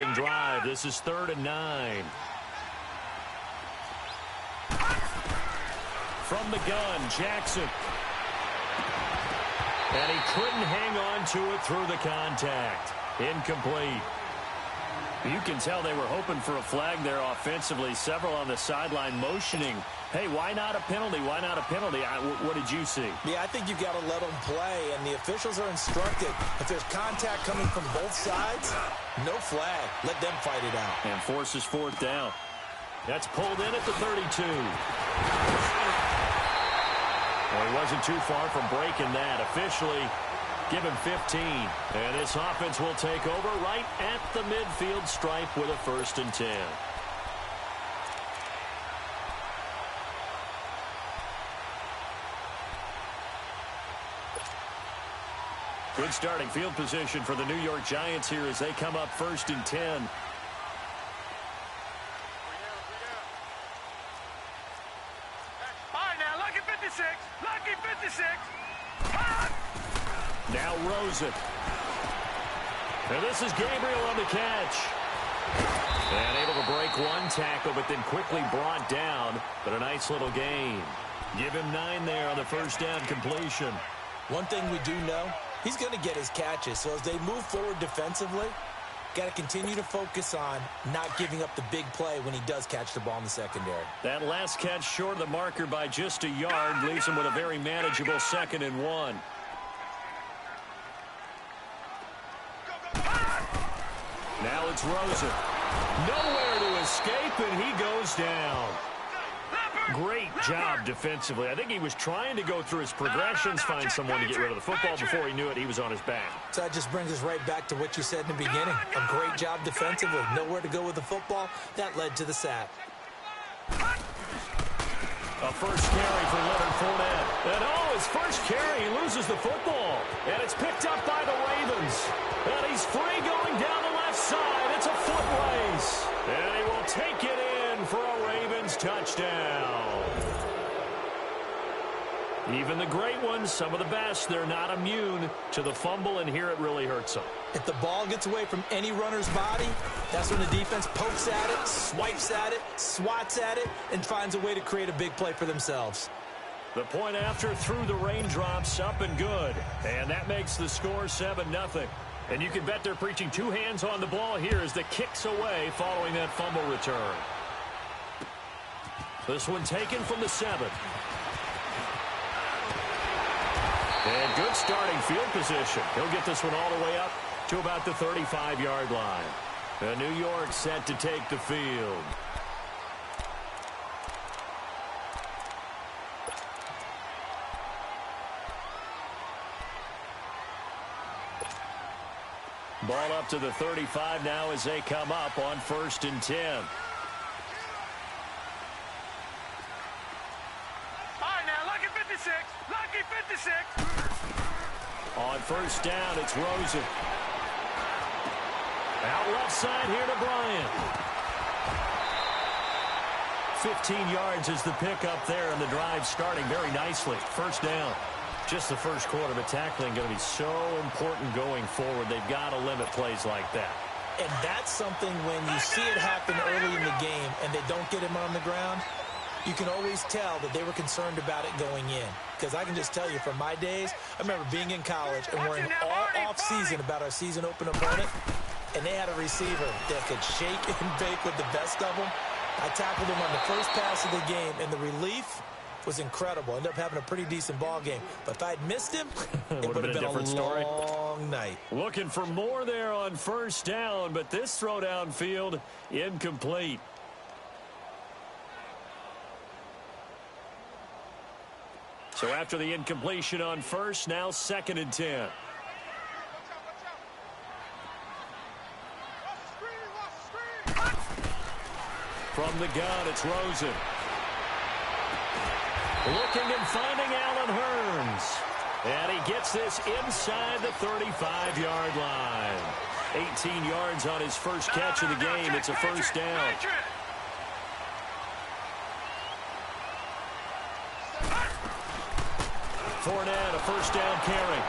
second drive. This is 3rd and 9. From the gun, Jackson. And he couldn't hang on to it through the contact. Incomplete. You can tell they were hoping for a flag there offensively. Several on the sideline motioning. Hey, why not a penalty? Why not a penalty? What did you see? Yeah, I think you've got to let them play, and the officials are instructed. If there's contact coming from both sides, no flag. Let them fight it out. And forces 4th down. That's pulled in at the 32. Well, he wasn't too far from breaking that. Officially, give him 15. And this offense will take over right at the midfield stripe with a 1st and 10. Good starting field position for the New York Giants here as they come up 1st and 10. All right, now, lucky 56. Lucky 56. Now Rosen. And this is Gabriel on the catch. And able to break one tackle, but then quickly brought down. But a nice little gain. Give him 9 there on the 1st down completion. One thing we do know, he's going to get his catches. So as they move forward defensively, got to continue to focus on not giving up the big play when he does catch the ball in the secondary. That last catch short of the marker by just a yard leaves him with a very manageable 2nd and 1. Now it's Rosen. Nowhere to escape, and he goes down. Great job defensively. I think he was trying to go through his progressions, find someone to get rid of the football. Before he knew it, he was on his back. So that just brings us right back to what you said in the beginning. A great job defensively. Nowhere to go with the football. That led to the sack. A first carry for Leonard Fournette. And his first carry, he loses the football. And it's picked up by the Ravens. And he's free going down the left side. It's a foot race. And he will take it in for a Ravens touchdown. Even the great ones, some of the best, they're not immune to the fumble, and here it really hurts them. If the ball gets away from any runner's body, that's when the defense pokes at it, swipes at it, swats at it, and finds a way to create a big play for themselves. The point after through the raindrops, up and good. And that makes the score 7-0. And you can bet they're preaching 2 hands on the ball here as the kick's away following that fumble return. This one taken from the 7. And good starting field position. He'll get this one all the way up to about the 35-yard line. And New York set to take the field. Ball up to the 35 now as they come up on 1st and 10. Lucky 56. On 1st down, it's Rosen. Out left side here to Bryant. 15 yards is the pickup there, and the drive starting very nicely. 1st down. Just the first quarter, but tackling going to be so important going forward. They've got to limit plays like that. And that's something when you see it happen early in the game and they don't get him on the ground, you can always tell that they were concerned about it going in. Because I can just tell you from my days, I remember being in college and worrying all off-season about our season-open opponent, and they had a receiver that could shake and bake with the best of them. I tackled him on the first pass of the game, and the relief was incredible. Ended up having a pretty decent ball game. But if I'd missed him, it would have been a different story. Long night. Looking for more there on 1st down, but this throw downfield incomplete. So after the incompletion on 1st, now 2nd and 10. From the gun, it's Rosen. Looking and finding Allen Hurns. And he gets this inside the 35-yard line. 18 yards on his first catch of the game. It's a 1st down. Fournette, a 1st down carry.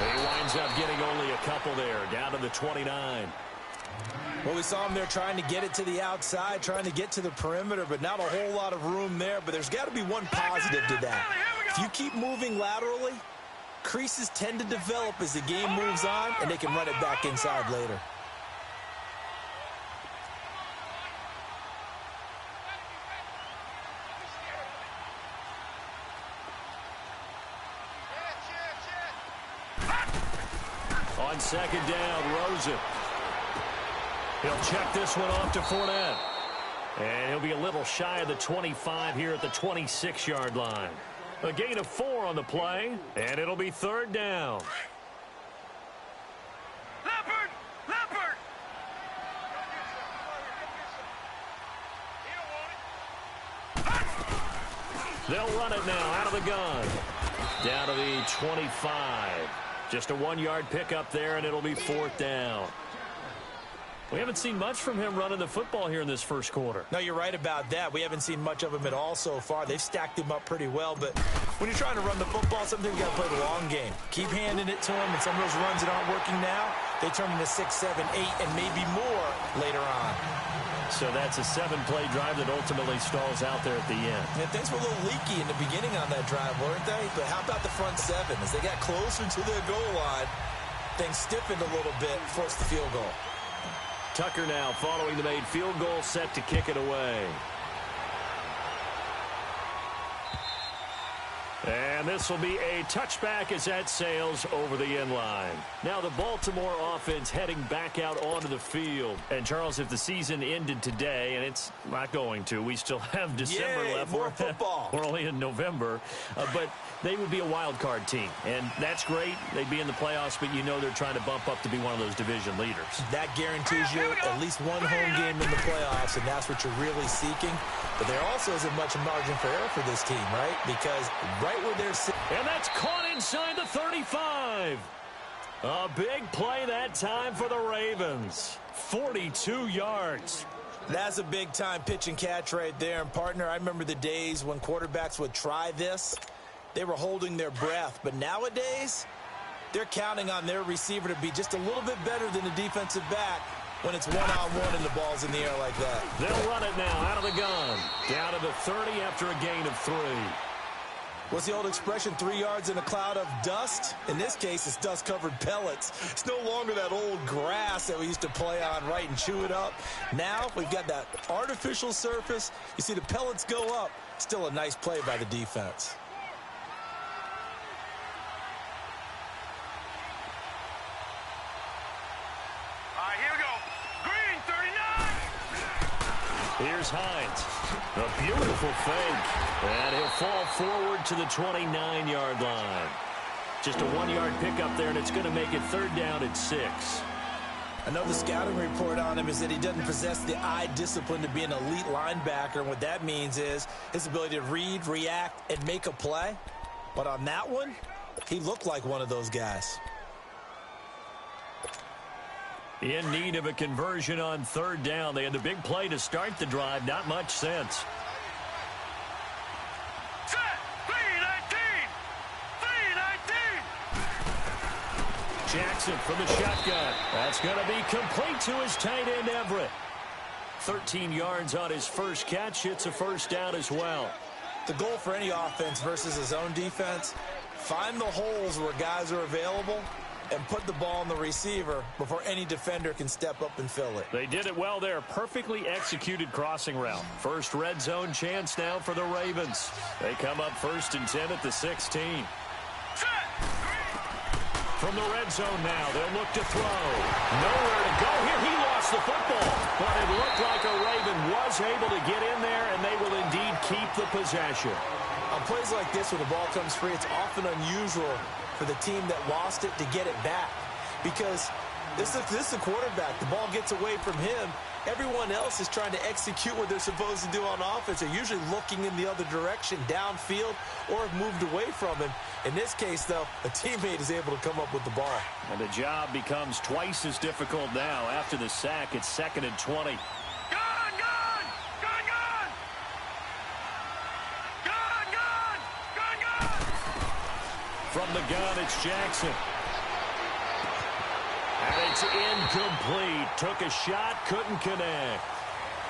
He winds up getting only a couple there, down to the 29. Well, we saw him there trying to get it to the outside, trying to get to the perimeter, but not a whole lot of room there. But there's got to be one positive to that. If you keep moving laterally, creases tend to develop as the game moves on, and they can run it back inside later. On second down, Rosen. He'll check this one off to Fournette. And he'll be a little shy of the 25 here at the 26-yard line. A gain of 4 on the play, and it'll be third down. Leopard! Leopard! They'll run it now out of the gun. Down to the 25. Just a 1-yard pickup there, and it'll be fourth down. We haven't seen much from him running the football here in this first quarter. No, you're right about that. We haven't seen much of him at all so far. They've stacked him up pretty well, but when you're trying to run the football, sometimes you got to play the long game. Keep handing it to him, and some of those runs that aren't working now, they turn into 6, 7, 8, and maybe more later on. So that's a 7-play drive that ultimately stalls out there at the end. Yeah, things were a little leaky in the beginning on that drive, weren't they? But how about the front 7? As they got closer to their goal line, things stiffened a little bit, forced the field goal. Tucker now following the made field goal, set to kick it away. And this will be a touchback as that sails over the end line. Now the Baltimore offense heading back out onto the field. And Charles, if the season ended today, and it's not going to, we still have December left. More football. We're only in November. But they would be a wild card team. And that's great. They'd be in the playoffs, but you know they're trying to bump up to be one of those division leaders. That guarantees you at least one home game in the playoffs, and that's what you're really seeking. But there also isn't much margin for error for this team, right? Because right where they're sitting. And that's caught inside the 35. A big play that time for the Ravens. 42 yards. That's a big-time pitch and catch right there. And, partner, I remember the days when quarterbacks would try this. They were holding their breath. But nowadays, they're counting on their receiver to be just a little bit better than the defensive back when it's one-on-one and the ball's in the air like that. They'll run it now out of the gun. Down to the 30 after a gain of 3. What's the old expression, 3 yards in a cloud of dust? In this case, it's dust-covered pellets. It's no longer that old grass that we used to play on, right, and chew it up. Now we've got that artificial surface. You see the pellets go up. Still a nice play by the defense. Here's Hines. A beautiful fake. And he'll fall forward to the 29-yard line. Just a 1-yard pickup there, and it's going to make it third down at 6. Another scouting report on him is that he doesn't possess the eye discipline to be an elite linebacker. And what that means is his ability to read, react, and make a play. But on that one, he looked like one of those guys. In need of a conversion on third down. They had the big play to start the drive. Not much sense. Set! 3-19! 3-19! Jackson from the shotgun. That's going to be complete to his tight end, Everett. 13 yards on his first catch. It's a first down as well. The goal for any offense versus his own defense, find the holes where guys are available and put the ball on the receiver before any defender can step up and fill it. They did it well there. Perfectly executed crossing route. First red zone chance now for the Ravens. They come up 1st and 10 at the 16. From the red zone now, they'll look to throw. Nowhere to go here. He lost the football. But it looked like a Raven was able to get in there, and they will indeed keep the possession. On plays like this where the ball comes free, it's often unusual for the team that lost it to get it back. Because this is a quarterback. The ball gets away from him. Everyone else is trying to execute what they're supposed to do on offense. They're usually looking in the other direction, downfield, or have moved away from him. In this case, though, a teammate is able to come up with the ball. And the job becomes twice as difficult now. After the sack, it's 2nd and 20. From the gun, it's Jackson. And it's incomplete. Took a shot, couldn't connect.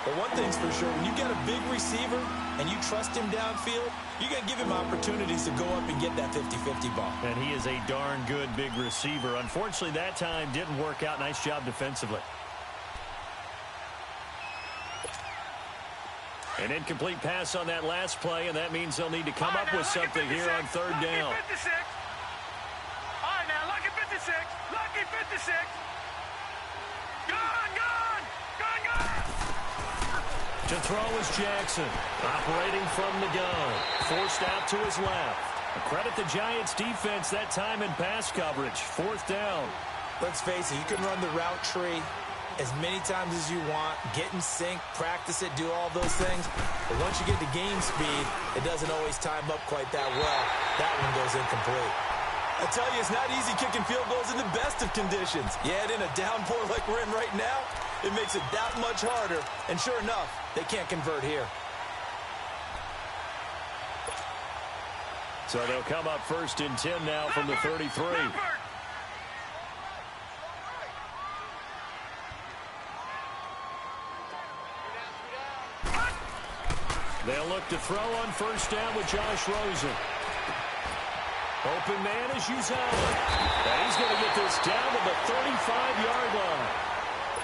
But one thing's for sure, when you got a big receiver and you trust him downfield, you're going to give him opportunities to go up and get that 50-50 ball. And he is a darn good big receiver. Unfortunately, that time didn't work out. Nice job defensively. An incomplete pass on that last play, and that means they'll need to come up with something here on third down. Lucky 56. All right, now, lucky 56. Lucky 56. Gone. To throw is Jackson, operating from the gun, forced out to his left. Credit the Giants' defense that time in pass coverage. Fourth down. Let's face it, you can run the route tree as many times as you want, get in sync, practice it, do all those things. But once you get to game speed, it doesn't always time up quite that well. That one goes incomplete. I tell you, it's not easy kicking field goals in the best of conditions. Yet in a downpour like we're in right now, it makes it that much harder. And sure enough, they can't convert here. So they'll come up first and 10 now from the 33. They'll look to throw on first down with Josh Rosen. Open man is Uzomah. And he's going to get this down to the 35-yard line.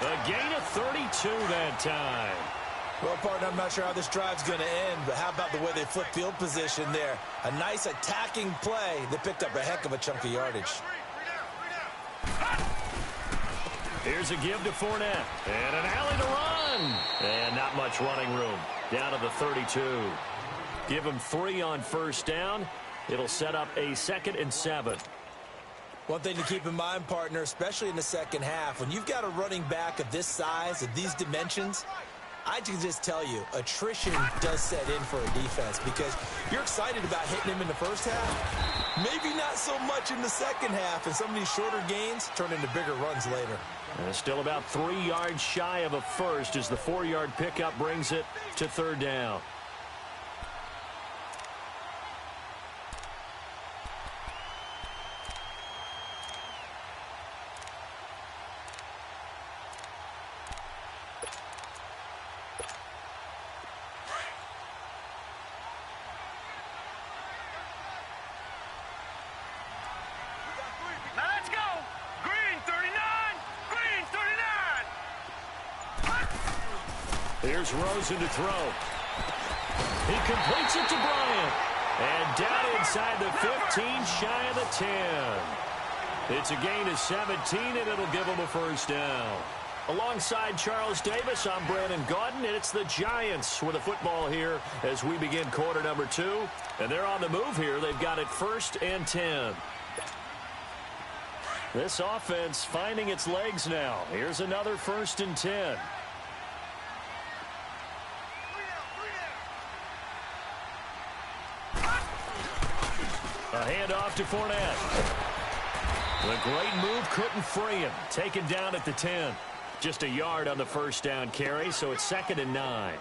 A gain of 32 that time. Well, partner, I'm not sure how this drive's going to end, but how about the way they flip field position there? A nice attacking play that picked up a heck of a chunk of yardage. Here's a give to Fournette. And an alley to run. And not much running room. Down to the 32. Give him 3 on first down. It'll set up a 2nd and 7. One thing to keep in mind, partner, especially in the second half, when you've got a running back of this size, of these dimensions, I can just tell you, attrition does set in for a defense because you're excited about hitting him in the first half. Maybe not so much in the second half, and some of these shorter gains turn into bigger runs later. And still about 3 yards shy of a first as the 4-yard pickup brings it to third down. Here's Rosen to throw. He completes it to Bryant. And down inside the 15, shy of the 10. It's a gain of 17, and it'll give him a first down. Alongside Charles Davis, I'm Brandon Gaudin, and it's the Giants with the football here as we begin quarter number 2. And they're on the move here. They've got it 1st and 10. This offense finding its legs now. Here's another 1st and 10. A handoff to Fournette. The great move couldn't free him. Taken down at the 10. Just a yard on the first down carry, so it's 2nd and 9.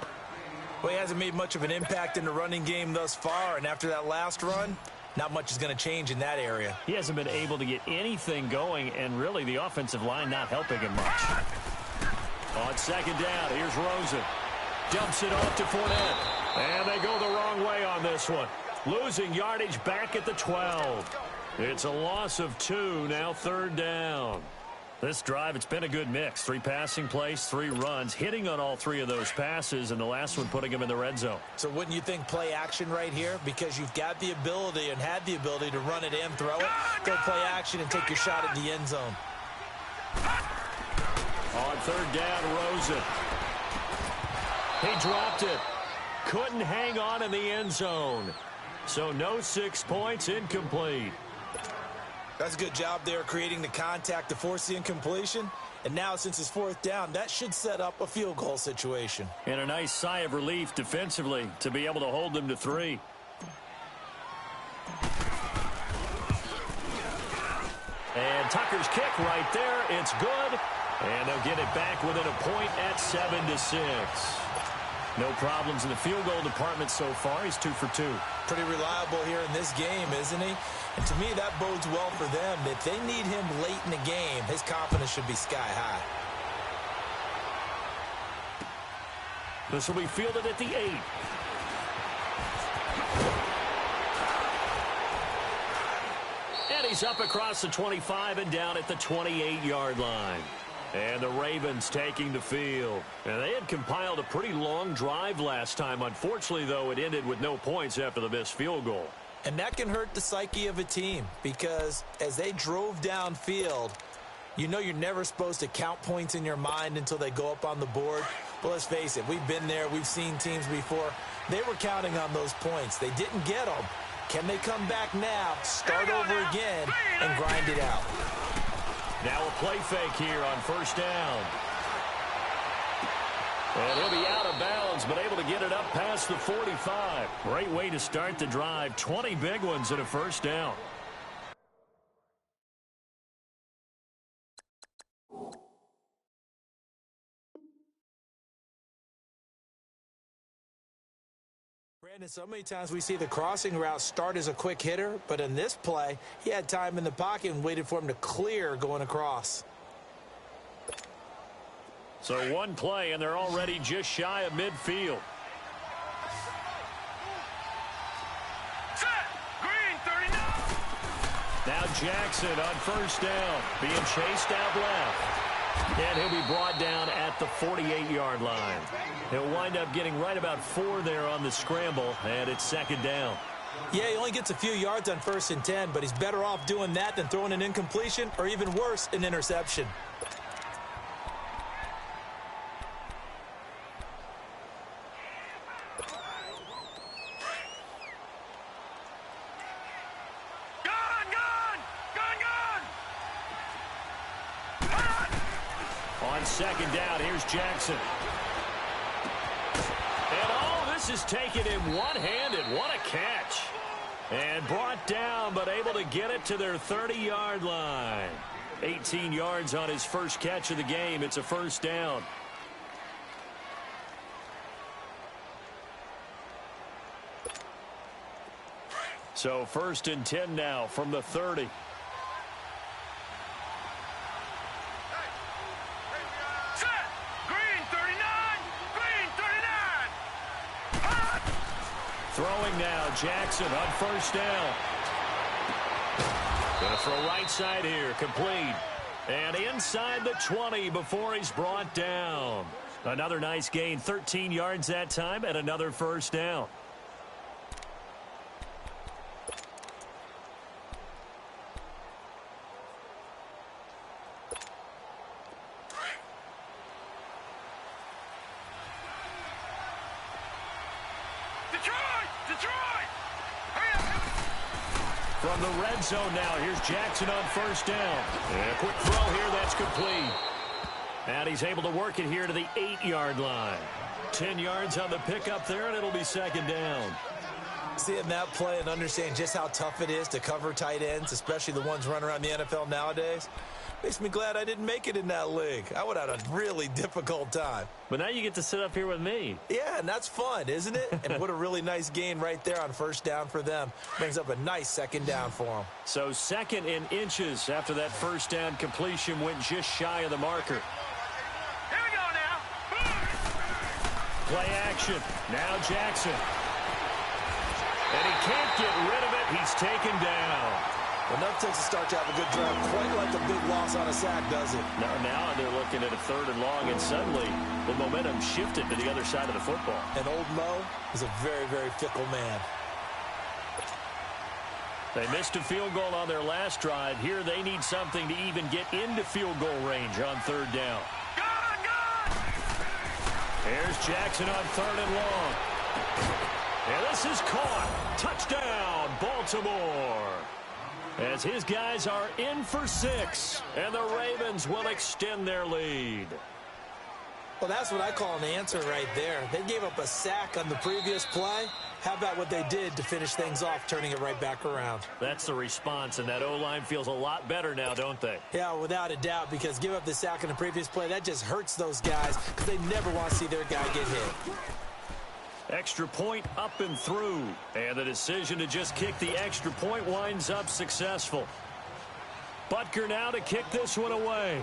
Well, he hasn't made much of an impact in the running game thus far, and after that last run, not much is going to change in that area. He hasn't been able to get anything going, and really the offensive line not helping him much. On 2nd down, here's Rosen. Dumps it off to Fournette. And they go the wrong way on this one. Losing yardage back at the 12. It's a loss of 2, now 3rd down. This drive, it's been a good mix. 3 passing plays, 3 runs, hitting on all 3 of those passes, and the last one putting him in the red zone. So wouldn't you think play action right here? Because you've got the ability and had the ability to run it and throw it. Go play action and take your shot at the end zone. On 3rd down, Rosen. He dropped it. Couldn't hang on in the end zone. So no 6 points, incomplete. That's a good job there creating the contact to force the incompletion. And now since it's 4th down, that should set up a field goal situation. And a nice sigh of relief defensively to be able to hold them to 3. And Tucker's kick right there. It's good. And they'll get it back within a point at 7-6. No problems in the field goal department so far. He's 2 for 2. Pretty reliable here in this game, isn't he? And to me, that bodes well for them. If they need him late in the game, his confidence should be sky high. This will be fielded at the 8. And he's up across the 25 and down at the 28-yard line. And the Ravens taking the field. And they had compiled a pretty long drive last time. Unfortunately, though, it ended with no points after the missed field goal. And that can hurt the psyche of a team because as they drove downfield, you know you're never supposed to count points in your mind until they go up on the board. But let's face it, we've been there. We've seen teams before. They were counting on those points. They didn't get them. Can they come back now, start over again, and grind it out? Now a play fake here on first down. And he'll be out of bounds, but able to get it up past the 45. Great way to start the drive. 20 big ones and a first down. Brandon, so many times we see the crossing route start as a quick hitter, but in this play, he had time in the pocket and waited for him to clear going across. So one play, and they're already just shy of midfield. Set. Green, 39. Now Jackson on first down, being chased out left. And he'll be brought down at the 48-yard line. He'll wind up getting right about 4 there on the scramble, and it's second down. Yeah, he only gets a few yards on 1st and 10, but he's better off doing that than throwing an incompletion or even worse, an interception. On second down, here's Jackson. And this is taken in one-handed. What a catch. And brought down, but able to get it to their 30-yard line. 18 yards on his first catch of the game. It's a first down. So 1st and 10 now from the 30. Throwing now, Jackson on first down. Going to throw right side here, complete. And inside the 20 before he's brought down. Another nice gain, 13 yards that time, and another first down. From the red zone now, here's Jackson on first down. And a quick throw here, that's complete. And he's able to work it here to the 8-yard line. 10 yards on the pickup there, and it'll be second down. Seeing that play and understanding just how tough it is to cover tight ends, especially the ones running around the NFL nowadays, makes me glad I didn't make it in that league. I would have had a really difficult time. But now you get to sit up here with me. Yeah, and that's fun, isn't it? And what a really nice gain right there on first down for them. Brings up a nice second down for them. So 2nd in inches after that first down completion went just shy of the marker. Here we go now. Play action. Now Jackson. And he can't get rid of it. He's taken down. Enough takes to start to have a good drive, quite like a big loss on a sack, does it? Now they're looking at a 3rd and long, and suddenly the momentum shifted to the other side of the football. And old Mo is a very, very fickle man. They missed a field goal on their last drive. Here they need something to even get into field goal range on 3rd down. Here's Jackson on 3rd and long. And this is caught. Touchdown, Baltimore. As his guys are in for 6, and the Ravens will extend their lead. Well, that's what I call an answer right there. They gave up a sack on the previous play. How about what they did to finish things off, turning it right back around? That's the response, and that O-line feels a lot better now, don't they? Yeah, without a doubt, because give up the sack on the previous play, that just hurts those guys because they never want to see their guy get hit. Extra point up and through. And the decision to just kick the extra point winds up successful. Butker now to kick this one away.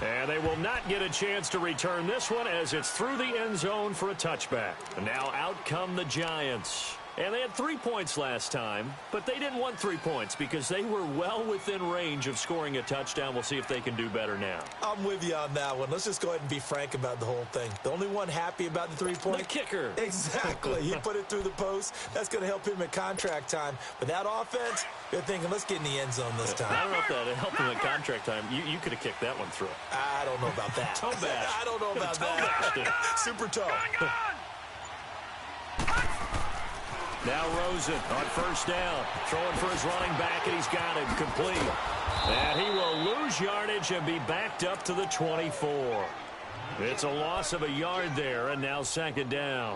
And they will not get a chance to return this one as it's through the end zone for a touchback. And now out come the Giants. And they had 3 points last time, but they didn't want 3 points because they were well within range of scoring a touchdown. We'll see if they can do better now. I'm with you on that one. Let's just go ahead and be frank about the whole thing. The only one happy about the 3-point? The kicker. Exactly. He put it through the post. That's going to help him at contract time. But that offense, they're thinking, let's get in the end zone this time. I don't know if that helped him at contract time. You could have kicked that one through. I don't know about that. Toe bash. I don't know about that. Super toe. Now Rosen on first down, throwing for his running back, and he's got him complete. And he will lose yardage and be backed up to the 24. It's a loss of a yard there, and now second down.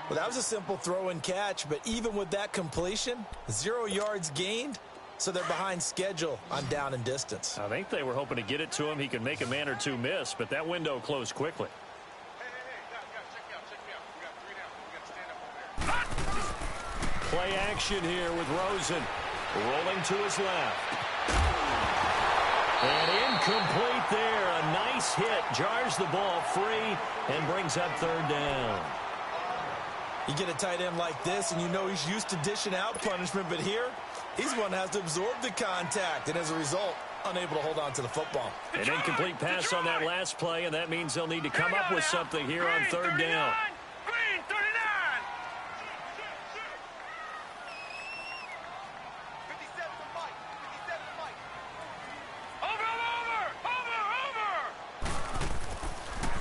Well, that was a simple throw and catch, but even with that completion, 0 yards gained, so they're behind schedule on down and distance. I think they were hoping to get it to him. He could make a man or two miss, but that window closed quickly. Play action here with Rosen. Rolling to his left. And incomplete there. A nice hit. Jars the ball free and brings up third down. You get a tight end like this, and you know he's used to dishing out punishment, but here, he's one that has to absorb the contact, and as a result, unable to hold on to the football. An incomplete pass on that last play, and that means they'll need to come up with something here on third down.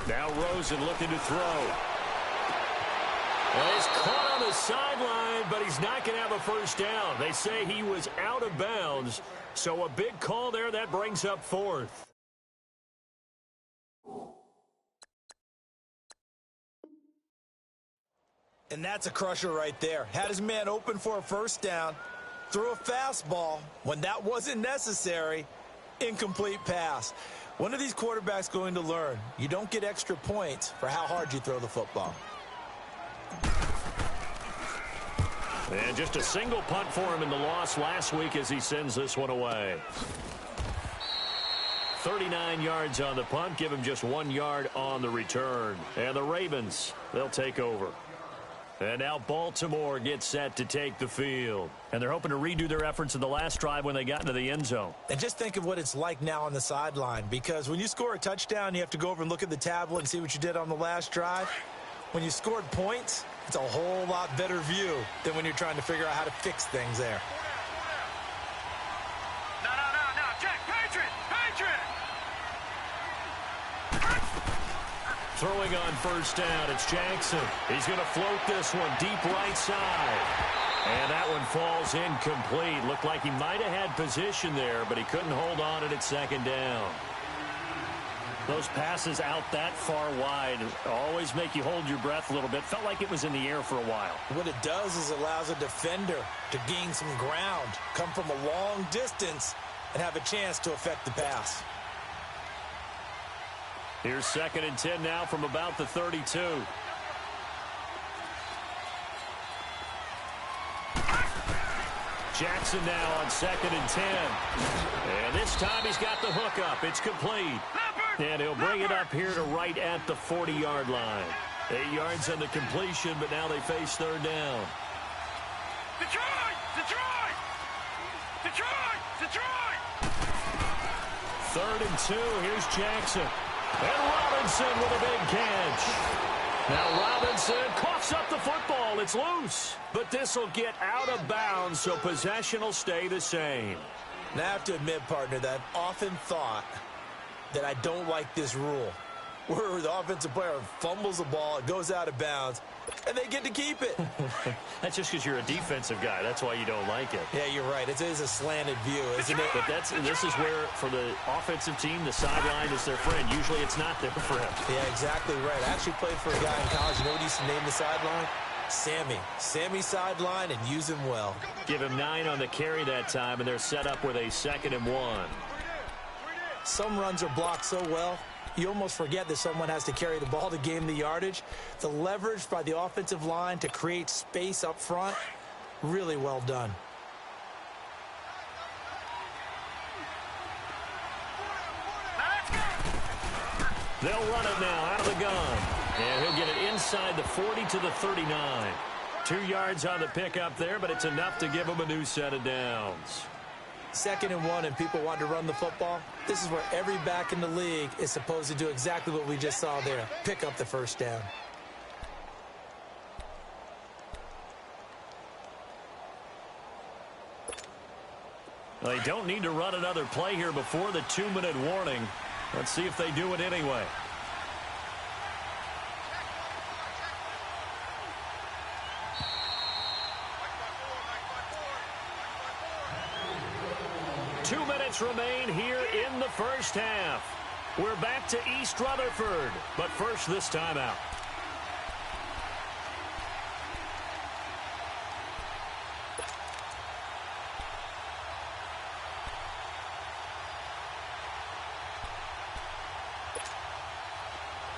Now Rosen looking to throw. Well, he's caught on the sideline, but he's not going to have a first down. They say he was out of bounds, so a big call there. That brings up fourth. And that's a crusher right there. Had his man open for a first down, threw a fastball when that wasn't necessary, incomplete pass. When are these quarterbacks going to learn? You don't get extra points for how hard you throw the football. And just a single punt for him in the loss last week as he sends this one away. 39 yards on the punt, give him just 1 yard on the return. And the Ravens, they'll take over. And now Baltimore gets set to take the field. And they're hoping to redo their efforts in the last drive when they got into the end zone. And just think of what it's like now on the sideline, because when you score a touchdown, you have to go over and look at the tablet and see what you did on the last drive. When you scored points, it's a whole lot better view than when you're trying to figure out how to fix things there. No, Jack, Patriot! Throwing on first down, it's Jackson. He's going to float this one deep right side. And that one falls incomplete. Looked like he might have had position there, but he couldn't hold on at second down. Those passes out that far wide always make you hold your breath a little bit. Felt like it was in the air for a while. What it does is it allows a defender to gain some ground, come from a long distance, and have a chance to affect the pass. Here's 2nd and 10 now from about the 32. Jackson now on 2nd and 10. And this time he's got the hook up. It's complete. And he'll bring it up here to right at the 40-yard line. 8 yards on the completion, but now they face third down. Detroit! 3rd and 2. Here's Jackson. And Robinson with a big catch. Now Robinson coughs up the football. It's loose. But this will get out of bounds, so possession will stay the same. And I have to admit, partner, that I've often thought that I don't like this rule, where the offensive player fumbles the ball, it goes out of bounds, and they get to keep it. That's just because you're a defensive guy. That's why you don't like it. Yeah, you're right. It is a slanted view, isn't it? But this is where, for the offensive team, the sideline is their friend. Usually it's not their friend. Yeah, exactly right. I actually played for a guy in college. You know what he used to name the sideline? Sammy. Sammy sideline, and use him well. Give him 9 on the carry that time, and they're set up with a 2nd and 1. Some runs are blocked so well, you almost forget that someone has to carry the ball to gain the yardage. The leverage by the offensive line to create space up front, really well done. They'll run it now out of the gun. And he'll get it inside the 40 to the 39. 2 yards on the pickup there, but it's enough to give him a new set of downs. 2nd and 1 and people want to run the football. This is where every back in the league is supposed to do exactly what we just saw there. Pick up the first down. Well, they don't need to run another play here before the 2-minute warning. Let's see if they do it anyway. Two minutes remain here in the first half. We're back to East Rutherford, but first this timeout.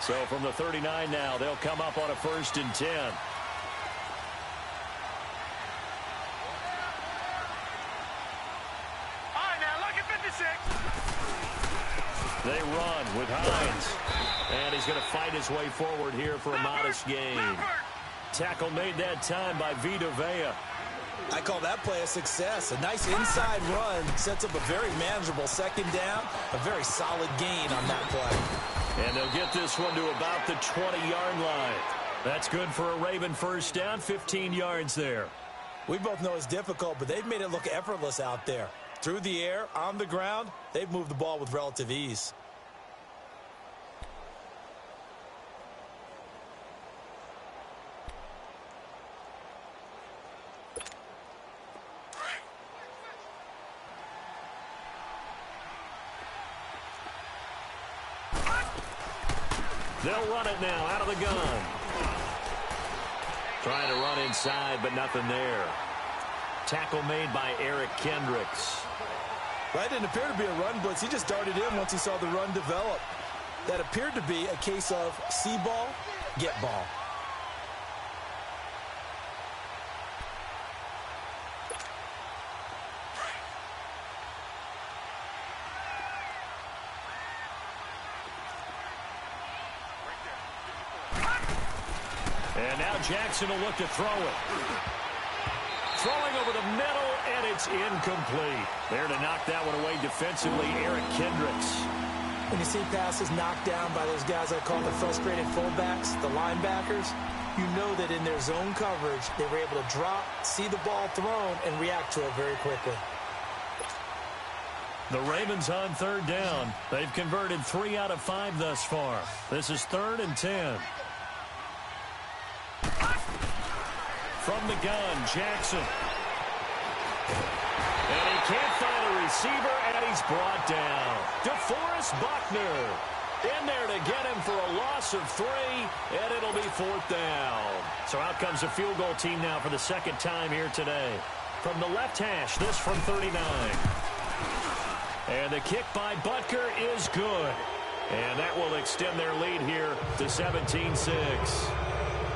So from the 39 now, they'll come up on a 1st and 10. They run with Hines. And he's going to fight his way forward here for a modest gain. Tackle made that time by Vita Vea. I call that play a success. A nice inside run sets up a very manageable 2nd down. A very solid gain on that play. And they'll get this one to about the 20-yard line. That's good for a Raven 1st down, 15 yards there. We both know it's difficult, but they've made it look effortless out there. Through the air, on the ground, they've moved the ball with relative ease. They'll run it now out of the gun. Trying to run inside, but nothing there. Tackle made by Eric Kendricks. That didn't appear to be a run blitz. He just darted in once he saw the run develop. That appeared to be a case of see ball, get ball. And now Jackson will look to throw it. Throwing over the middle, and it's incomplete. There to knock that one away defensively, Eric Kendricks. When you see passes knocked down by those guys I call the frustrated fullbacks, the linebackers, you know that in their zone coverage, they were able to drop, see the ball thrown, and react to it very quickly. The Ravens on 3rd down. They've converted 3 out of 5 thus far. This is 3rd and 10. From the gun, Jackson. And he can't find a receiver, and he's brought down. DeForest Buckner in there to get him for a loss of 3, and it'll be 4th down. So out comes a field goal team now for the 2nd time here today. From the left hash, this from 39. And the kick by Butker is good. And that will extend their lead here to 17-6.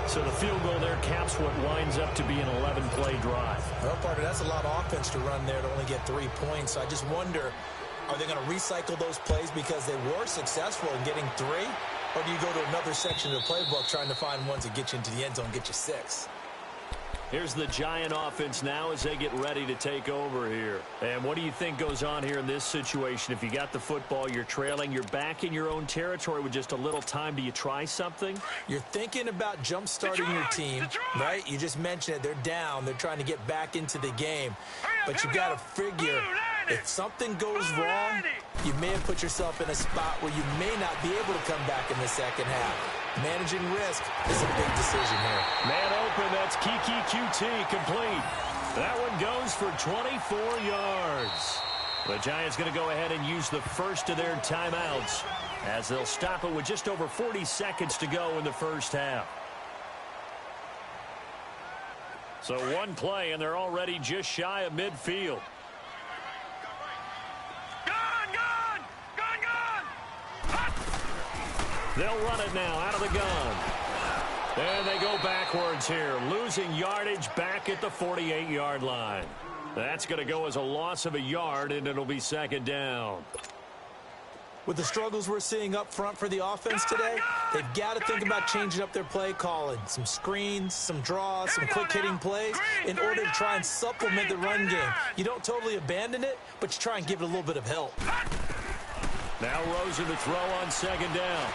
So the field goal there caps what winds up to be an 11-play drive. Well, partner, that's a lot of offense to run there to only get 3 points. So I just wonder, are they going to recycle those plays because they were successful in getting 3? Or do you go to another section of the playbook trying to find ones that get you into the end zone, get you 6? Here's the Giant offense now as they get ready to take over here. And what do you think goes on here in this situation? If you got the football, you're trailing, you're back in your own territory with just a little time. Do you try something? You're thinking about jump-starting your team, right? You just mentioned it. They're down. They're trying to get back into the game. But you got to figure, if something goes wrong, you may have put yourself in a spot where you may not be able to come back in the 2nd half. Managing risk is a big decision here. Man open, that's Kiki QT complete. That one goes for 24 yards. The Giants going to go ahead and use the first of their timeouts as they'll stop it with just over 40 seconds to go in the first half. So one play, and they're already just shy of midfield. They'll run it now out of the gun. And they go backwards here, losing yardage back at the 48-yard line. That's going to go as a loss of a yard, and it'll be second down. With the struggles we're seeing up front for the offense today, they've got to think about changing up their play calling. Some screens, some draws, some quick-hitting plays in order to try and supplement the run game. You don't totally abandon it, but you try and give it a little bit of help. Now Rosen to throw on second down.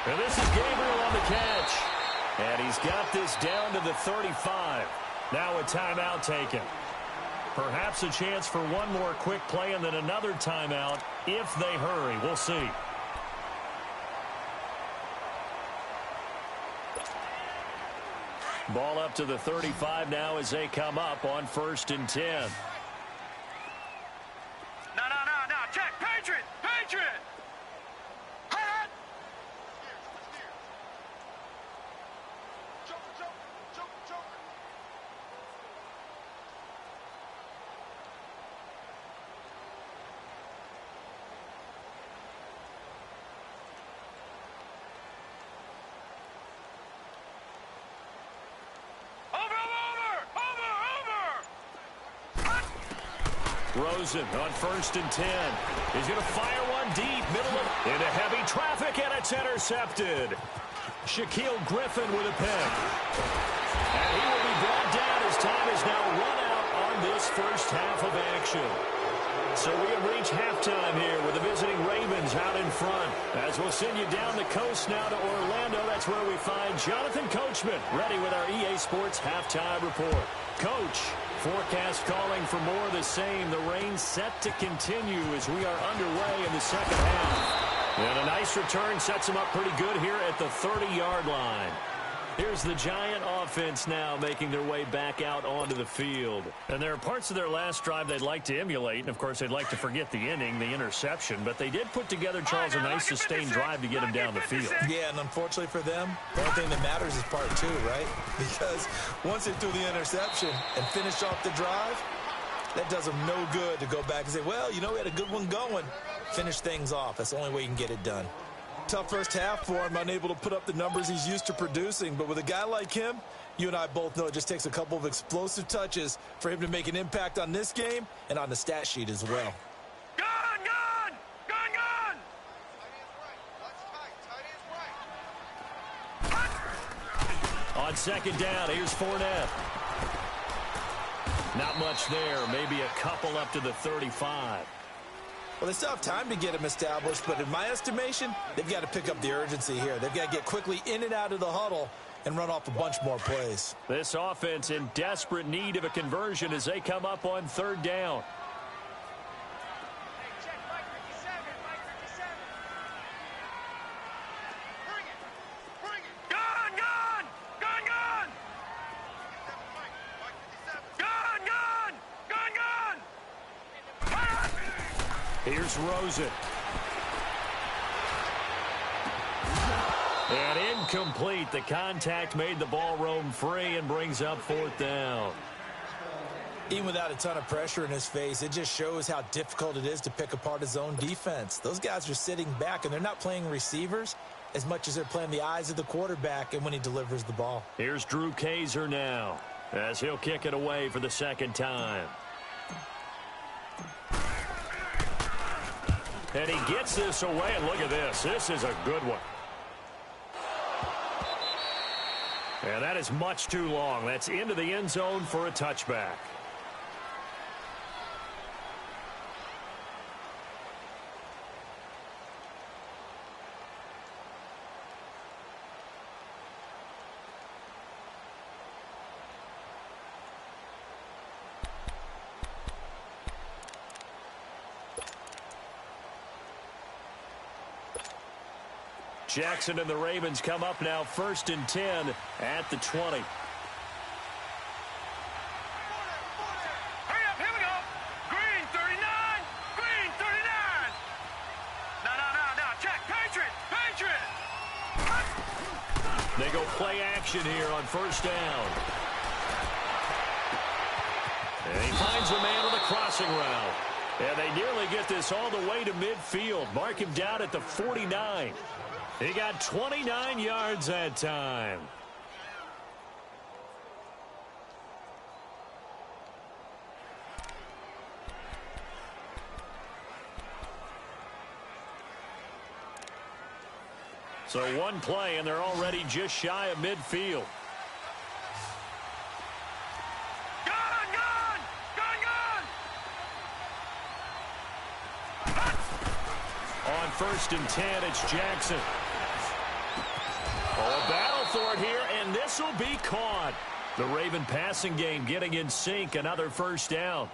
And this is Gabriel on the catch. And he's got this down to the 35. Now a timeout taken. Perhaps a chance for one more quick play and then another timeout if they hurry. We'll see. Ball up to the 35 now as they come up on 1st and 10. No. Check. Patriot. Hot. Joker. Rosen on 1st and 10. He's going to fire one deep, into heavy traffic, and it's intercepted. Shaquille Griffin with a pick. And he will be brought down as time is now run out on this first half of action. So we have reached halftime here with the visiting Ravens out in front. As we'll send you down the coast now to Orlando, that's where we find Jonathan Coachman ready with our EA Sports halftime report. Coach, forecast calling for more of the same. The rain set to continue as we are underway in the second half. And a nice return sets them up pretty good here at the 30-yard line. Here's the Giant offense now making their way back out onto the field. And there are parts of their last drive they'd like to emulate. And, of course, they'd like to forget the inning, the interception. But they did put together, Charles, a nice sustained drive to get them down the field. Yeah, and unfortunately for them, the only thing that matters is part two, right? Because once they threw the interception and finished off the drive, that does them no good to go back and say, well, you know, we had a good one going. Finish things off. That's the only way you can get it done. Tough first half for him, unable to put up the numbers he's used to producing. But with a guy like him, you and I both know it just takes a couple of explosive touches for him to make an impact on this game and on the stat sheet as well. Gun! On second down, here's Fournette. Not much there, maybe a couple up to the 35. Well, they still have time to get him established, but in my estimation, they've got to pick up the urgency here. They've got to get quickly in and out of the huddle and run off a bunch more plays. This offense in desperate need of a conversion as they come up on third down. Here's Rosen. And incomplete. The contact made the ball roam free and brings up fourth down. Even without a ton of pressure in his face, it just shows how difficult it is to pick apart his own defense. Those guys are sitting back, and they're not playing receivers as much as they're playing the eyes of the quarterback and when he delivers the ball. Here's Drew Kaiser now as he'll kick it away for the second time. And he gets this away, and look at this. This is a good one. And that is much too long. That's into the end zone for a touchback. Jackson and the Ravens come up now 1st and 10 at the 20. Hurry up, here we go. Green 39. No. Check. Patriot. They go play action here on first down. And he finds a man on the crossing route. And they nearly get this all the way to midfield. Mark him down at the 49. He got 29 yards that time. So one play, and they're already just shy of midfield. On 1st and 10, it's Jackson. Oh, a battle for it here, and this will be caught. The Raven passing game getting in sync, another first down.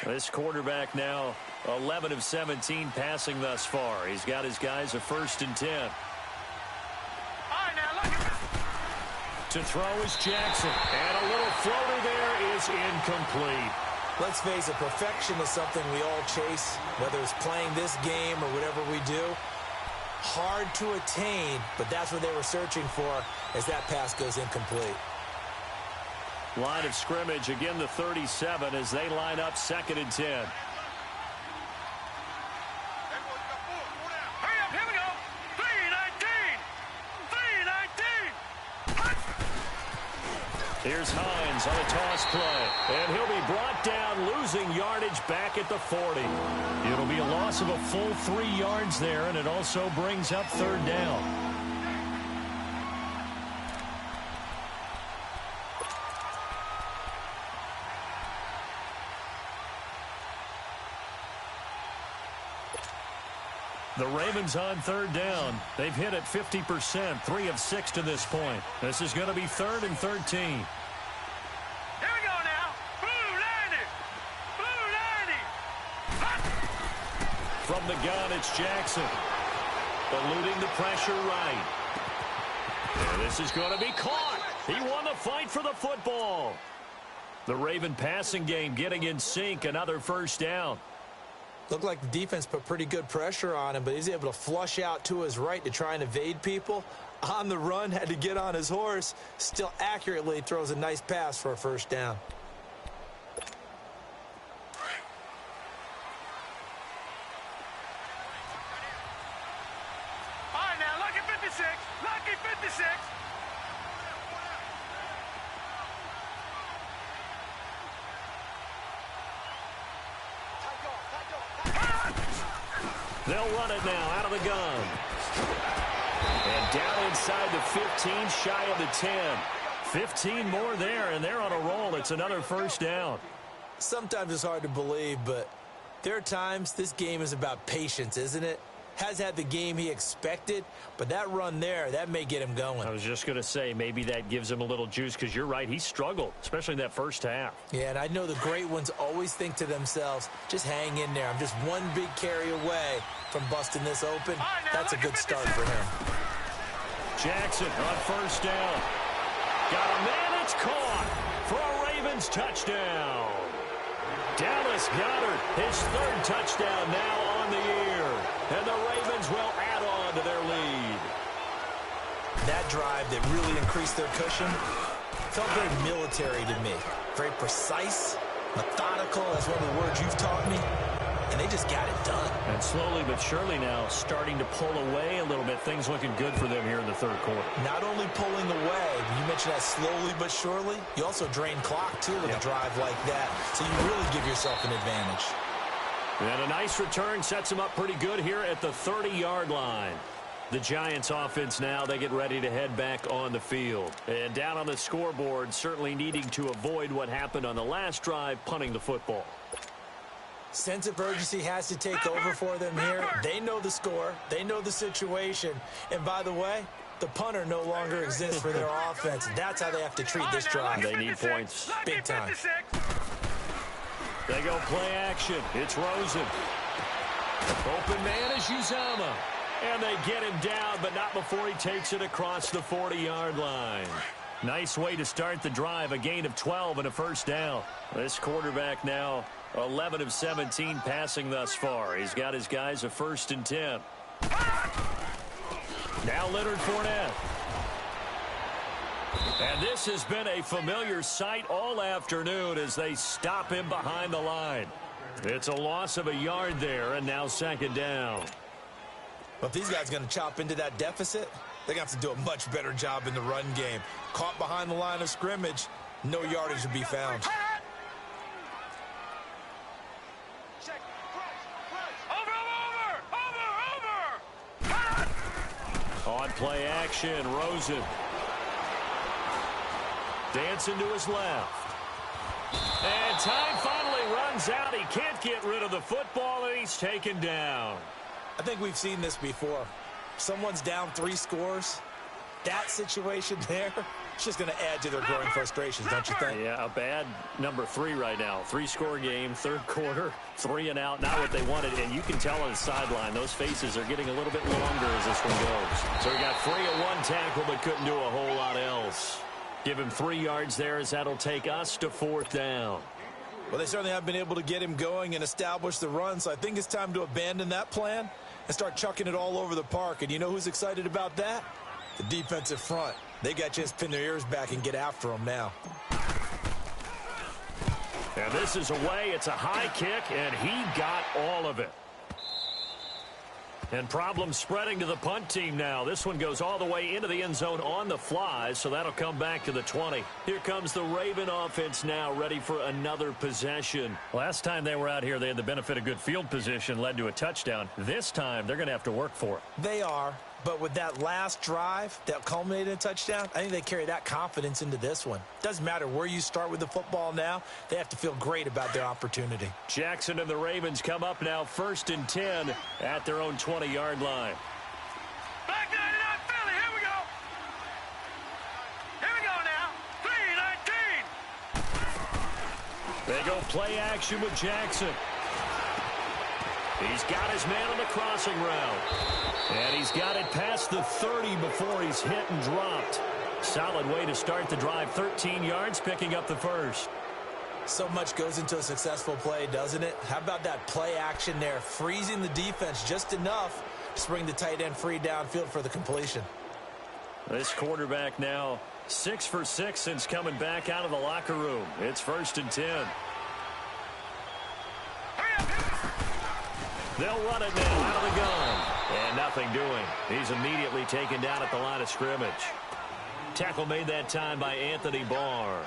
This quarterback now 11 of 17 passing thus far. He's got his guys a 1st and 10. To throw is Jackson. And a little floater there is incomplete. Let's face it, perfection is something we all chase, whether it's playing this game or whatever we do. Hard to attain, but that's what they were searching for as that pass goes incomplete. Line of scrimmage, again the 37 as they line up 2nd and 10. Hurry up, here we go. 3-19. Here's Hines on a toss play. And he'll be brought down, losing yardage back at the 40. It'll be a loss of a full 3 yards there, and it also brings up 3rd down. The Ravens on 3rd down. They've hit it 50%, 3 of 6 to this point. This is going to be 3rd and 13. Here we go now. Blue 90. Blue 90. Hot. From the gun, it's Jackson. Eluding the pressure right. And this is going to be caught. He won the fight for the football. The Raven passing game getting in sync, another first down. Looked like the defense put pretty good pressure on him, but he's able to flush out to his right to try and evade people. On the run, had to get on his horse. Still accurately throws a nice pass for a first down. All right, now, lucky 56. Lucky 56. They'll run it now out of the gun. And down inside the 15, shy of the 10. 15 more there, and they're on a roll. It's another first down. Sometimes it's hard to believe, but there are times this game is about patience, isn't it? Has had the game he expected, but that run there, that may get him going. I was just going to say, maybe that gives him a little juice, because you're right, he struggled, especially in that first half. Yeah, and I know the great ones always think to themselves, just hang in there. I'm just one big carry away from busting this open. That's a good start for him. Jackson on first down. Got a man, it's caught for a Ravens touchdown. Dallas Goedert, his 3rd touchdown now on the year. And the Ravens will add on to their lead. That drive that really increased their cushion felt very military to me. Very precise, methodical. That's one of the words you've taught me. And they just got it done. And slowly but surely now starting to pull away a little bit. Things looking good for them here in the 3rd quarter. Not only pulling away, you mentioned that slowly but surely. You also drain clock, too, with a drive like that. So you really give yourself an advantage. And a nice return sets them up pretty good here at the 30-yard line. The Giants offense now, they get ready to head back on the field. And down on the scoreboard, certainly needing to avoid what happened on the last drive, punting the football. Sense of urgency has to take over for them here. They know the score. They know the situation. And by the way, the punter no longer exists for their offense. That's how they have to treat this drive. They need points. Big time. They go play action. It's Rosen. Open man is Uzama. And they get him down, but not before he takes it across the 40-yard line. Nice way to start the drive. A gain of 12 and a first down. This quarterback now 11 of 17 passing thus far. He's got his guys a 1st and 10. Now Leonard Fournette. And this has been a familiar sight all afternoon as they stop him behind the line. It's a loss of a yard there, and now second down. Well, if these guys are going to chop into that deficit, they're going to have to do a much better job in the run game. Caught behind the line of scrimmage, no yardage to be found. On play action, Rosen. Dancing to his left. And time finally runs out. He can't get rid of the football, and he's taken down. I think we've seen this before. Someone's down 3 scores. That situation there, it's just going to add to their growing frustrations, don't you think? Yeah, a bad number 3 right now. 3-score game, third quarter, 3 and out, not what they wanted. And you can tell on the sideline, those faces are getting a little bit longer as this one goes. So he got free of one tackle, but couldn't do a whole lot else. Give him 3 yards there as that'll take us to 4th down. Well, they certainly have been able to get him going and establish the run, so I think it's time to abandon that plan and start chucking it all over the park. And you know who's excited about that? The defensive front. They got to just pin their ears back and get after him now. And this is away. It's a high kick, and he got all of it. And problems spreading to the punt team now. This one goes all the way into the end zone on the fly, so that'll come back to the 20. Here comes the Raven offense now, ready for another possession. Last time they were out here, they had the benefit of good field position, led to a touchdown. This time, they're going to have to work for it. They are, but with that last drive that culminated in a touchdown, I think they carry that confidence into this one. Doesn't matter where you start with the football now, they have to feel great about their opportunity. Jackson and the Ravens come up now 1st and 10 at their own 20-yard line. Back 99 Philly, here we go. Here we go now. 3-19. They go play action with Jackson. He's got his man on the crossing route. And he's got it past the 30 before he's hit and dropped. Solid way to start the drive. 13 yards, picking up the first. So much goes into a successful play, doesn't it? How about that play action there? Freezing the defense just enough to bring the tight end free downfield for the completion. This quarterback now 6 for 6 since coming back out of the locker room. It's 1st and 10. They'll run it now out of the gun. And nothing doing. He's immediately taken down at the line of scrimmage. Tackle made that time by Anthony Barr.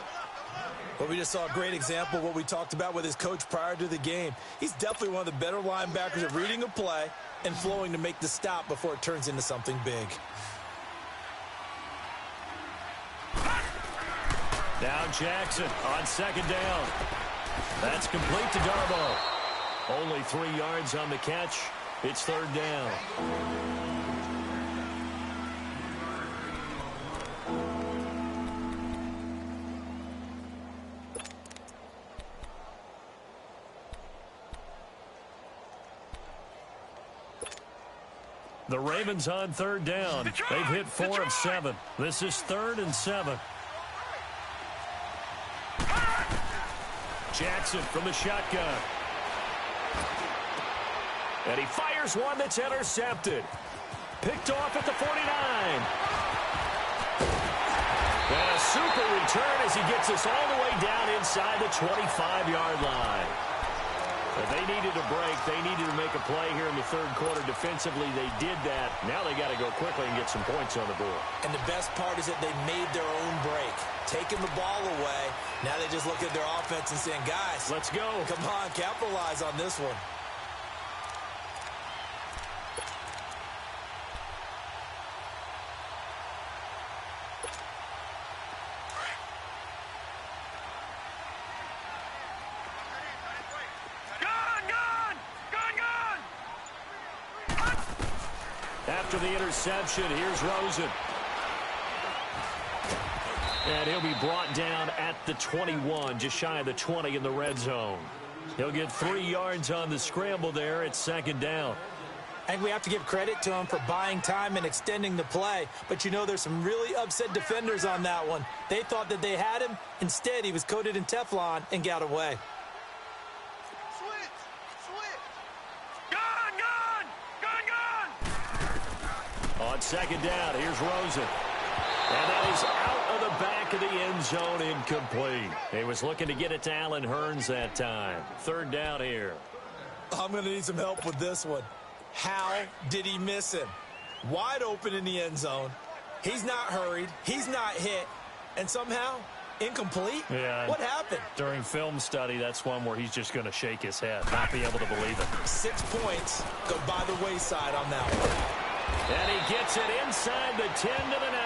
Well, we just saw a great example of what we talked about with his coach prior to the game. He's definitely one of the better linebackers at reading a play and flowing to make the stop before it turns into something big. Now Jackson on 2nd down. That's complete to Darboh. Only 3 yards on the catch. It's 3rd down. The Ravens on 3rd down. They've hit 4 of 7. This is 3rd and 7. Jackson from the shotgun. And he fires one that's intercepted. Picked off at the 49. And a super return as he gets us all the way down inside the 25-yard line. But they needed a break. They needed to make a play here in the 3rd quarter. Defensively, they did that. Now they got to go quickly and get some points on the board. And the best part is that they made their own break. Taking the ball away. Now they just look at their offense and saying, guys, let's go. Come on, capitalize on this one. After the interception, here's Rosen. And he'll be brought down at the 21, just shy of the 20 in the red zone. He'll get 3 yards on the scramble there. It's 2nd down. I think we have to give credit to him for buying time and extending the play. But, you know, there's some really upset defenders on that one. They thought that they had him. Instead, he was coated in Teflon and got away. Gun, gun! Gun, gun! On second down, here's Rosen. And that is out of the back of the end zone, incomplete. He was looking to get it to Allen Hurns that time. Third down here. I'm going to need some help with this one. How did he miss him? Wide open in the end zone. He's not hurried. He's not hit. And somehow, incomplete? Yeah. What happened? During film study, that's one where he's just going to shake his head, not be able to believe it. 6 points go by the wayside on that one. And he gets it inside the 10 to the 9.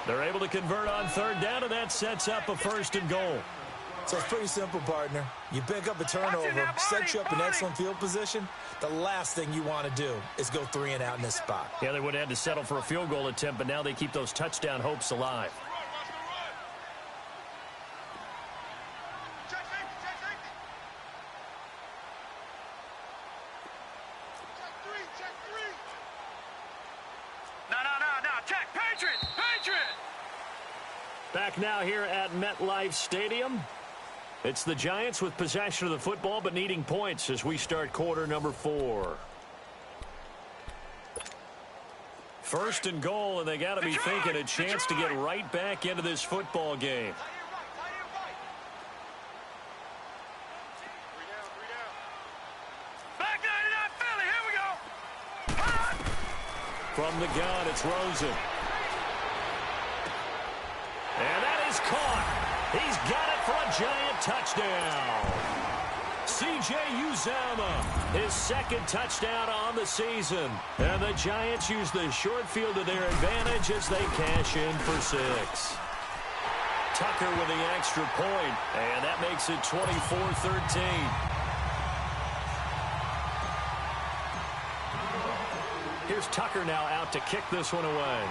They're able to convert on third down, and that sets up a first and goal. So it's pretty simple, partner. You pick up a turnover, set you up in excellent field position. The last thing you want to do is go 3 and out in this spot. Yeah, they would have had to settle for a field goal attempt, but now they keep those touchdown hopes alive. Check, Patriot! Back now here at MetLife Stadium. It's the Giants with possession of the football, but needing points as we start quarter number 4. First and goal, and they got to be thinking a chance to get right back into this football game. Back 99 Philly, here we go. From the gun, it's Rosen. And that is caught. He's got it for a Giant touchdown. C.J. Uzomah, his second touchdown on the season. And the Giants use the short field to their advantage as they cash in for 6. Tucker with the extra point, and that makes it 24-13. Here's Tucker now out to kick this one away.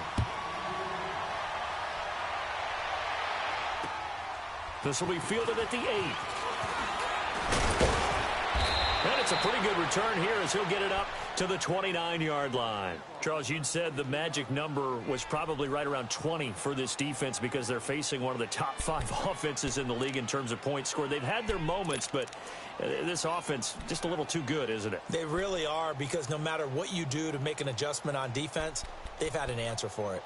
This will be fielded at the 8. And it's a pretty good return here as he'll get it up to the 29-yard line. Charles, you'd said the magic number was probably right around 20 for this defense because they're facing one of the top 5 offenses in the league in terms of points scored. They've had their moments, but this offense just a little too good, isn't it? They really are, because no matter what you do to make an adjustment on defense, they've had an answer for it.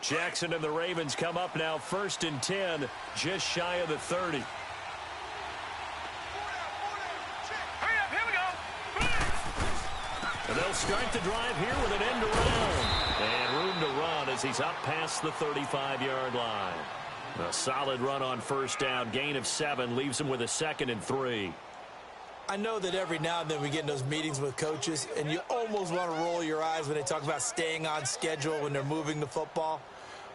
Jackson and the Ravens come up now first and 10, just shy of the 30. Hurry up, here we go. And they'll start the drive here with an end around. And room to run as he's up past the 35-yard line. A solid run on first down, gain of 7, leaves him with a 2nd and 3. I know that every now and then we get in those meetings with coaches, and you almost want to roll your eyes when they talk about staying on schedule when they're moving the football.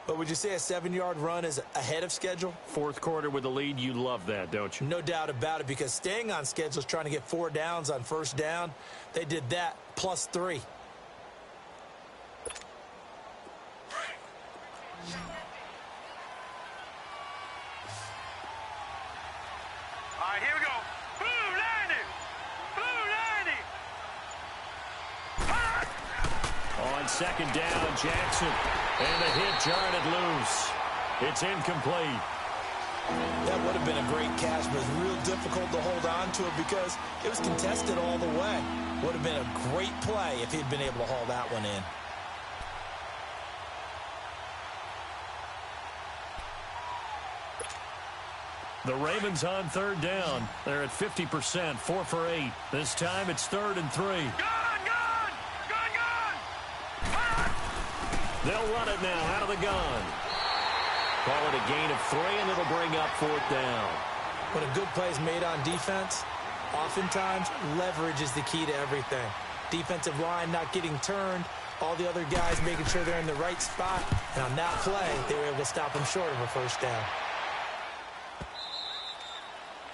But would you say a 7-yard run is ahead of schedule? Fourth quarter with the lead, you love that, don't you? No doubt about it, because staying on schedule is trying to get 4 downs on first down. They did that plus 3. All right, here we go. Blue 90. On second down, Jackson. And the hit jarred it loose. It's incomplete. That would have been a great catch, but it's real difficult to hold on to it because it was contested all the way. Would have been a great play if he'd been able to haul that one in. The Ravens on third down. They're at 50%, 4 for 8. This time it's 3rd and 3. Gun! They'll run it now out of the gun. Call it a gain of 3, and it'll bring up 4th down. When a good play is made on defense, oftentimes leverage is the key to everything. Defensive line not getting turned, all the other guys making sure they're in the right spot, and on that play, they were able to stop them short of a first down.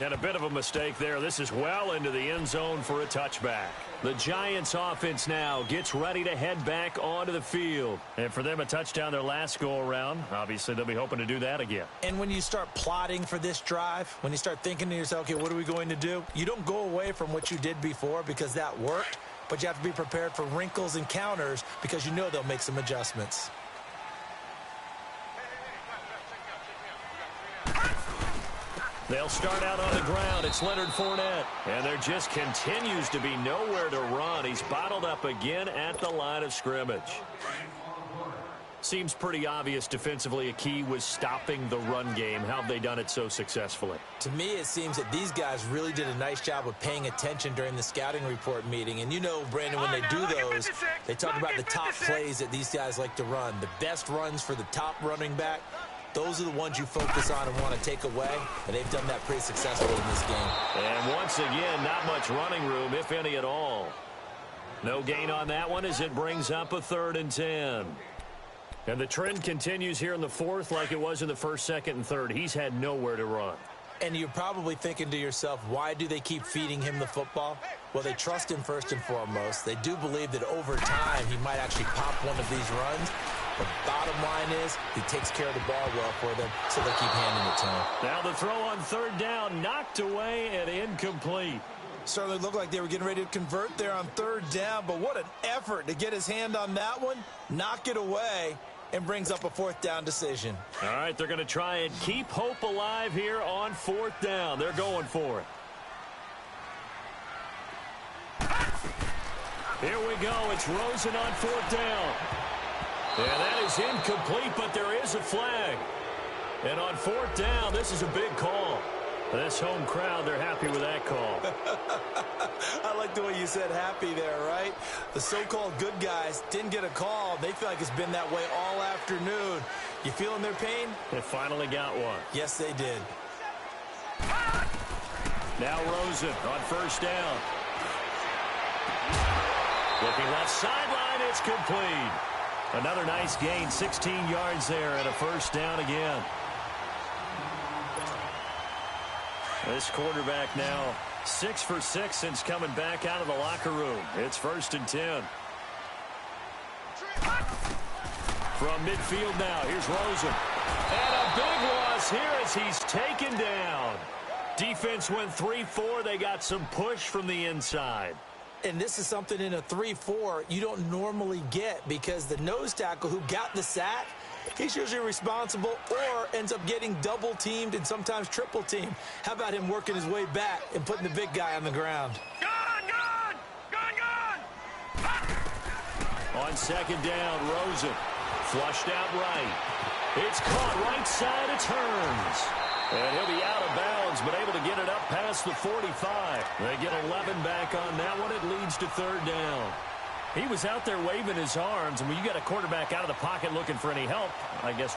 And a bit of a mistake there. This is well into the end zone for a touchback. The Giants offense now gets ready to head back onto the field. And for them, a touchdown their last go-around. Obviously, they'll be hoping to do that again. And when you start plotting for this drive, when you start thinking to yourself, okay, what are we going to do? You don't go away from what you did before because that worked, but you have to be prepared for wrinkles and counters because you know they'll make some adjustments. They'll start out on the ground. It's Leonard Fournette. And there just continues to be nowhere to run. He's bottled up again at the line of scrimmage. Seems pretty obvious defensively a key was stopping the run game. How have they done it so successfully? To me, it seems that these guys really did a nice job of paying attention during the scouting report meeting. And you know, Brandon, when they do those, they talk about the top plays that these guys like to run. The best runs for the top running back, those are the ones you focus on and want to take away. And they've done that pretty successfully in this game. And once again, not much running room, if any at all. No gain on that one as it brings up a 3rd and 10. And the trend continues here in the 4th like it was in the 1st, 2nd, and 3rd. He's had nowhere to run. And you're probably thinking to yourself, why do they keep feeding him the football? Well, they trust him first and foremost. They do believe that over time he might actually pop one of these runs. The bottom line is he takes care of the ball well for them, so they keep handing it to him. Now the throw on 3rd down, knocked away and incomplete. Certainly looked like they were getting ready to convert there on 3rd down, but what an effort to get his hand on that one, knock it away, and brings up a 4th down decision. All right, they're going to try and keep hope alive here on 4th down. They're going for it. Here we go. It's Rosen on 4th down. And that is incomplete, but there is a flag. And on 4th down, this is a big call. This home crowd, they're happy with that call. I like the way you said happy there, right? The so-called good guys didn't get a call. They feel like it's been that way all afternoon. You feeling their pain? They finally got one. Yes, they did. Now Rosen on 1st down. Looking left sideline, it's complete. Another nice gain, 16 yards there and a 1st down again. This quarterback now 6 for 6 since coming back out of the locker room. It's 1st and 10. From midfield now, here's Rosen. And a big loss here as he's taken down. Defense went 3-4. They got some push from the inside. And this is something in a 3-4 you don't normally get because the nose tackle who got the sack, he's usually responsible or ends up getting double-teamed and sometimes triple-teamed. How about him working his way back and putting the big guy on the ground? Gone! On 2nd down, Rosen flushed out right. It's caught right side, it turns. And he'll be out of bounds, but able to get it up past the 45. They get 11 back on that one. It leads to 3rd down. He was out there waving his arms, and when you got a quarterback out of the pocket looking for any help, I guess